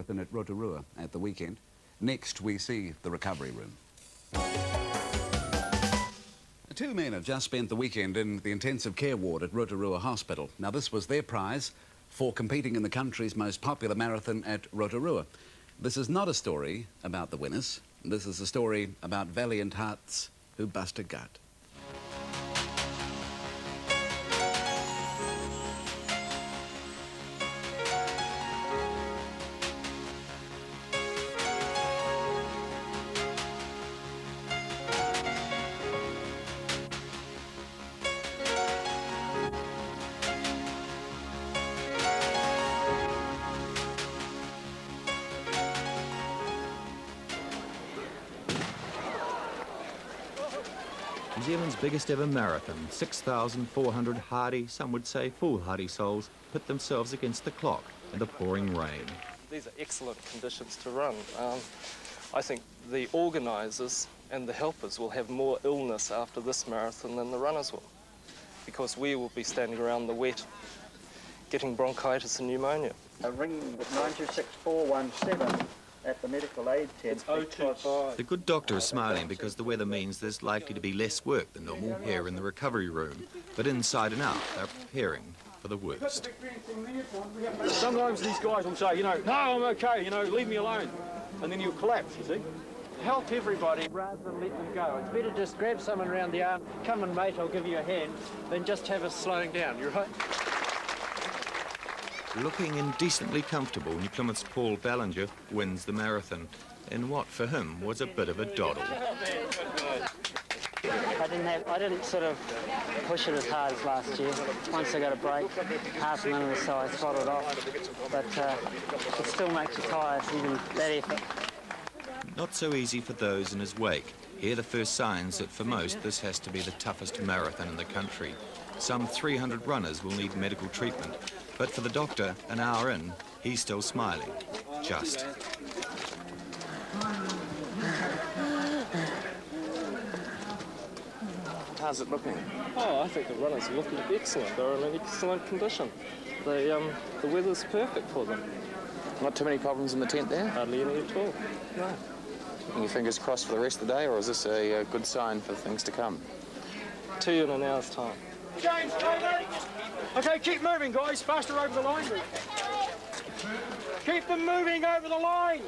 Marathon at Rotorua at the weekend. Next, we see the recovery room. Two men have just spent the weekend in the intensive care ward at Rotorua Hospital. Now, this was their prize for competing in the country's most popular marathon at Rotorua. This is not a story about the winners. This is a story about valiant hearts who bust a gut. New Zealand's biggest ever marathon, 6,400 hardy, some would say foolhardy souls, put themselves against the clock in the pouring rain. These are excellent conditions to run. I think the organisers and the helpers will have more illness after this marathon than the runners will, because we will be standing around the wet, getting bronchitis and pneumonia. A ring with 92417 at the medical aid tent. It's 025. The good doctor is smiling because the weather means there's likely to be less work than normal here in the recovery room. But inside and out, they're preparing for the worst. Sometimes these guys will say, no, I'm okay, leave me alone. And then you'll collapse, you see. Help everybody rather than let them go. It's better just grab someone around the arm, come and mate, I'll give you a hand, than just have us slowing down, you right? Looking indecently comfortable, New Plymouth's Paul Ballinger wins the marathon in what, for him, was a bit of a doddle. I didn't sort of push it as hard as last year. Once I got a break, half a minute or so, I throttled off. But it still makes you tired, even that effort. Not so easy for those in his wake. Here the first signs that for most this has to be the toughest marathon in the country. Some 300 runners will need medical treatment. But for the doctor, an hour in, he's still smiling. Just. How's it looking? Oh, I think the runners are looking excellent. They're in excellent condition. The weather's perfect for them. Not too many problems in the tent there? Hardly any at all. No. And your fingers crossed for the rest of the day, or is this a good sign for things to come? 2 in an hour's time. James, okay, keep moving, guys. Faster over the line. Keep them moving over the line.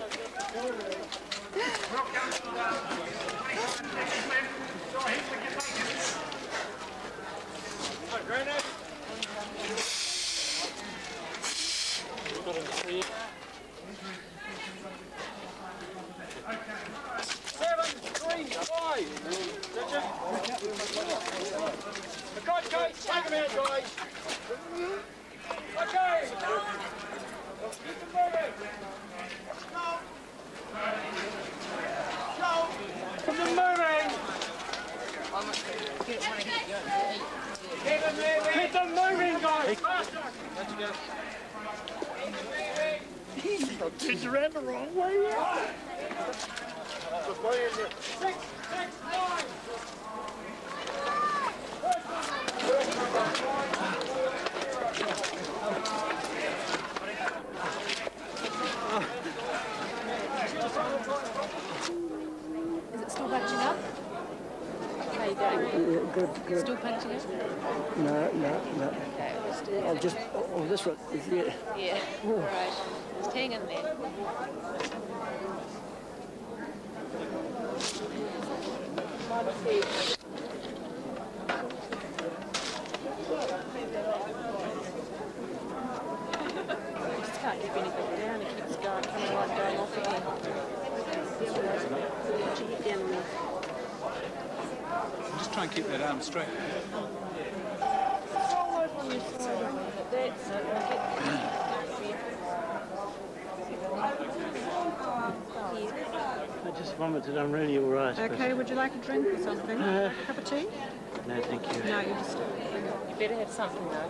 Okay, take them out, guys. Okay. Keep them moving. Go. Keep them moving. Keep them moving, guys. Faster. He's not turned around the wrong way. 6, 9. Is it still punching up? How are you doing? Yeah, good. Still punching up? No. Okay, we'll just do I'll just, this one, yeah. Yeah, all right. Just hang in there. Just can't keep anything down. It keeps going, coming right going off again. Put your head down on there. Just try and keep that arm straight. That's it. I just vomited, I'm really all right. Okay, would you like a drink or something? Cup of tea? No, thank you. No, you better have something though.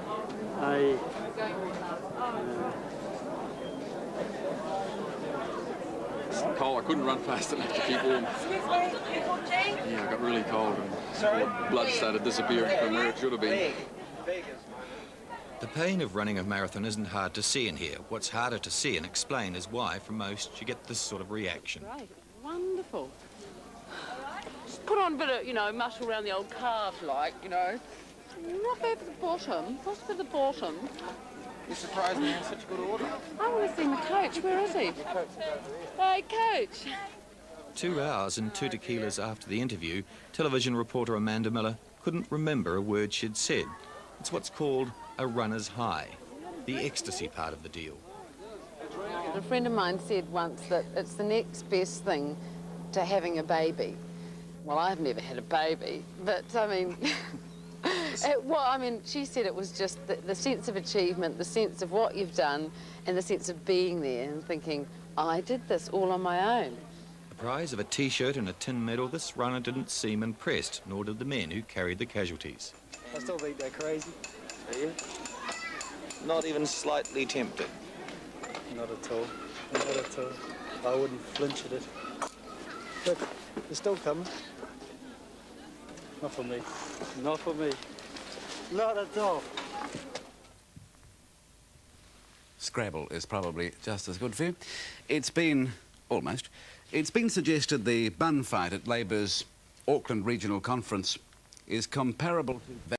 Cold, I couldn't run fast enough to keep warm. Yeah, I got really cold and blood started disappearing from where it should have been. The pain of running a marathon isn't hard to see in here. What's harder to see and explain is why, for most, you get this sort of reaction. Great, wonderful. Just put on a bit of, you know, muscle around the old calves, like, you know. Not bad for the bottom, not for the bottom. You're surprised me in such good order. I want to see my coach. Where is he? Hey, coach. 2 hours and 2 tequilas after the interview, television reporter Amanda Miller couldn't remember a word she'd said. It's what's called a runner's high, the ecstasy part of the deal. A friend of mine said once that it's the next best thing to having a baby. Well, I've never had a baby, but I mean, she said it was just the sense of achievement, the sense of what you've done, and the sense of being there and thinking, I did this all on my own. The prize of a T-shirt and a tin medal, this runner didn't seem impressed, nor did the men who carried the casualties. I still think they're crazy. Are you? Not even slightly tempted. Not at all. Not at all. I wouldn't flinch at it. But they're still coming. Not for me. Not for me. Not at all. Scrabble is probably just as good for you. It's been suggested the bun fight at Labour's Auckland Regional Conference is comparable to